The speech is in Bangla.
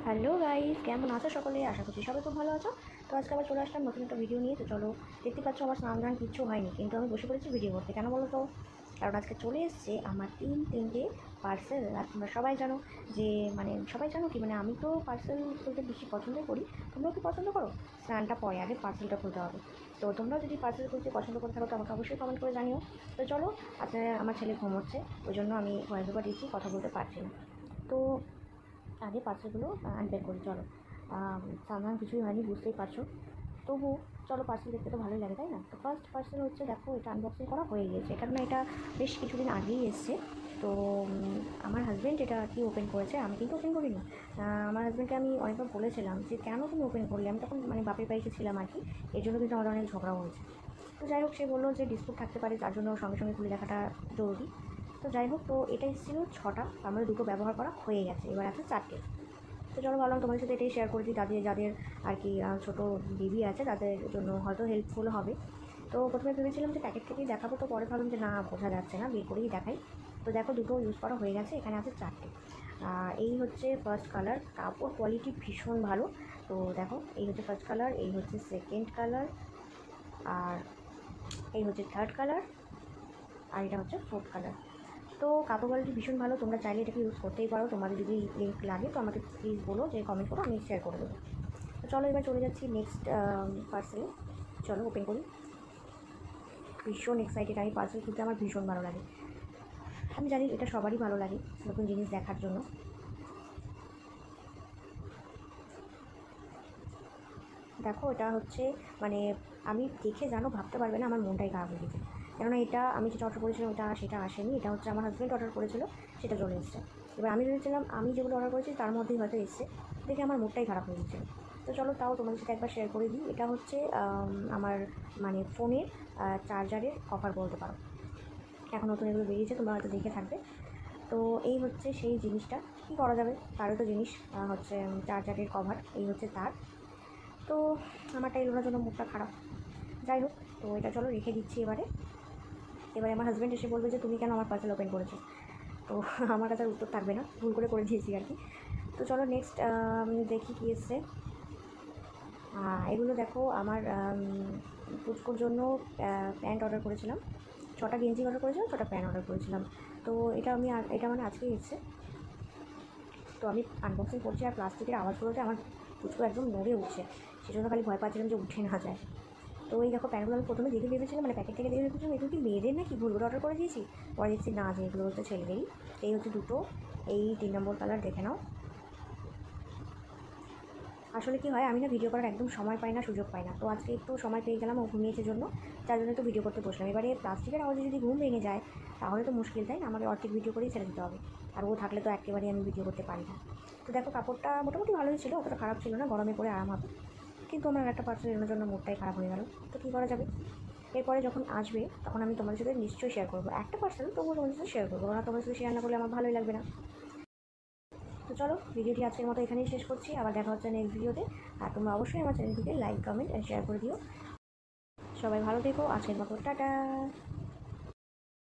হ্যালো গাইস, কেমন আছো সকলে? আশা করছি সবাই খুব ভালো আছো। তো আজকে আবার চলে আসলাম নতুন একটা ভিডিও নিয়ে। তো চলো, দেখতে পাচ্ছ আমার স্নান ধান কিচ্ছু হয়নি, কিন্তু আমি বসে পড়েছি ভিডিও করতে। কেন বলো তো? কারণ আজকে চলে এসছে আমার তিনটে পার্সেল। আর তোমরা সবাই জানো যে সবাই জানো কি আমি তো পার্সেল খুলতে বেশি পছন্দ করি। তোমরাও কি পছন্দ করো? স্নানটা পরে, আগে পার্সেলটা খুলতে হবে। তো তোমরাও যদি পার্সেল খুলতে পছন্দ করে থাকো তো আমাকে অবশ্যই কমেন্ট করে জানিও। তো চলো, আজকে আমার ছেলে ঘুমোচ্ছে, ওই জন্য আমি ভয়েস ওভার দিচ্ছি, কথা বলতে পারছি না। তো আগে পার্সেলগুলো আনপ্যাক করি। চলো, সাধারণ কিছুই হয়নি, বুঝতেই পারছো। তবু চলো, পার্সেল দেখতে তো ভালোই লাগে, তাই না? তো ফার্স্ট পার্সেল হচ্ছে, দেখো এটা আনবক্সিং করা হয়ে গিয়েছে। এটা এটা বেশ কিছুদিন আগেই এসছে। তো আমার হাজব্যান্ড এটা কি ওপেন করেছে, আমি কিন্তু ওপেন করিনি। আমার হাজব্যান্ডকে আমি অনেকবার বলেছিলাম যে কেন তুমি ওপেন করলে, আমি তখন বাপের বাড়িতে ছিলাম আর কি। এর জন্য কিন্তু আমাদের অনেক ঝগড়াও হয়েছে। তো যাই হোক, সে বললো যে ডিসপুট থাকতে পারে, তার জন্য সঙ্গে সঙ্গে খুলে দেখাটা জরুরি। তো যাই হোক, তো এটা এসেছিলো 6টা, তার মধ্যে 2টো ব্যবহার করা হয়ে গেছে, এবার আছে 4টে। তো চলো, ভাবলাম তোমাদের সাথে এটাই শেয়ার করে দিই, যাদের আর কি ছোটো বেবি আছে তাদের জন্য হয়তো হেল্পফুল হবে। তো প্রথমে ভেবেছিলাম যে প্যাকেট থেকেই দেখাবো, তো পরে ভাবলাম যে না, বোঝা যাচ্ছে না, বের করেই দেখাই। তো দেখো, 2টো ইউজ করা হয়ে গেছে, এখানে আছে 4টে। এই হচ্ছে ফার্স্ট কালার, কাপড় কোয়ালিটি ভীষণ ভালো। তো দেখো, এই হচ্ছে ফার্স্ট কালার, এই হচ্ছে সেকেন্ড কালার, আর এই হচ্ছে থার্ড কালার, আর এটা হচ্ছে ফোর্থ কালার। তো কাপড় কোয়ালিটি ভীষণ ভালো, তোমরা চাইলে এটাকে ইউজ করতেই পারো। তোমাদের যদি লিঙ্ক লাগে তো আমাকে প্লিজ বলো, যে কমেন্ট করো, আমি শেয়ার করে দেবো। তো চলো, এবার চলে যাচ্ছি নেক্সট পার্সেলে। চলো ওপেন করি। ভীষণ এক্সাইটেড, আমি পার্সেল খুলতে আমার ভীষণ ভালো লাগে। আমি জানি এটা সবারই ভালো লাগে নতুন জিনিস দেখার জন্য। দেখো, এটা হচ্ছে আমি দেখে জানো ভাবতে পারবে না, আমার মনটাই খারাপ হয়ে গেছে। কেননা এটা আমি যেটা অর্ডার করেছিলাম সেটা আসেনি। এটা হচ্ছে আমার হাজব্যান্ড অর্ডার করেছিল, সেটা চলে এসেছে। এবার আমি ভেবেছিলাম আমি যেগুলো অর্ডার করেছি তার মধ্যেই হয়তো এসছে, দেখে আমার মুডটাই খারাপ হয়ে গেছিলো। তো চলো, তাও তোমাদের সাথে একবার শেয়ার করে দিই। এটা হচ্ছে আমার ফোনের চার্জারের কভার বলতে পারো। এখন নতুন এগুলো বেরিয়েছে, তোমরা হয়তো দেখে থাকবে। তো এই হচ্ছে সেই জিনিসটা, কী করা যাবে, তারও তো জিনিস হচ্ছে চার্জারের কভার, এই হচ্ছে তার। তো আমারটা এলোনার জন্য মুডটা খারাপ। যাই হোক, তো এটা চলো রেখে দিচ্ছি। এবারে আমার হাজব্যান্ড এসে বলবে যে তুমি কেন আমার পার্সেল ওপেন করেছো। তো আমার কাছে আর উত্তর থাকবে না, ভুল করে দিয়েছি আর কি। তো চলো নেক্সট দেখি কী এসছে। এগুলো দেখো, আমার পুচকুর জন্য প্যান্ট অর্ডার করেছিলাম। 6টা গেঞ্জি অর্ডার করেছিলাম, 6টা প্যান্ট অর্ডার করেছিলাম। তো এটা আজকেই এসছে। তো আমি আনবক্সিং করছি, আর প্লাস্টিকের আওয়াজগুলোতে আমার পুচকু একদম নড়ে উঠছে, সেজন্য খালি ভয় পাচ্ছিলাম যে উঠে না যায়। তো এই দেখো, প্যান্টগুলো আমি প্রথমে দেখে ভেবেছিলাম, প্যাকেট থেকে দেখে ভেবেছিলাম এগুলো কি মেয়েদের নাকি, ভুল করে অর্ডার করে দিয়েছি। পরে দেখছি না, যে এগুলো হচ্ছে ছেলেদেরই। এই হচ্ছে 2টো, এই 3 নম্বর কালার, দেখে নাও। আসলে কি হয়, আমি না ভিডিও করার একদম সময় পাই না, সুযোগ পাই না। তো আজকে একটু সময় পেয়ে গেলাম, ও ঘুমিয়েছে জন্য, যার জন্য একটু ভিডিও করতে বসলাম। এবারে প্লাস্টিকের আওয়াজে যদি ঘুম ভেঙে যায় তাহলে তো মুশকিল, তাই না? আমাকে অর্ধেক ভিডিও করেই ছেড়ে দিতে হবে, আর ও থাকলে তো একেবারেই আমি ভিডিও করতে পারি না। তো দেখো, কাপড়টা মোটামুটি ভালোই ছিল, অতটা খারাপ ছিল না, গরমে পরে আরাম হবে। কিন্তু আমার একটা পার্সেল এর জন্য মুডটাই খারাপ হয়ে গেল। তো কী করা যাবে? এরপরে যখন আসবে তখন আমি তোমাদের সাথে নিশ্চয়ই শেয়ার করবো। একটা পার্সেল তবুও তোমাদের সাথে শেয়ার করবো, কারণ তোমাদের সাথে শেয়ার না করলে আমার ভালোই লাগবে না। তো চলো, ভিডিওটি আজকের মতো এখানেই শেষ করছি, আবার দেখা হচ্ছে নেক্সট ভিডিওতে। আর তোমরা অবশ্যই আমার চ্যানেলটিকে লাইক, কমেন্ট অ্যান্ড শেয়ার করে দিও। সবাই ভালো থেকো, আজকের মতো টাটা।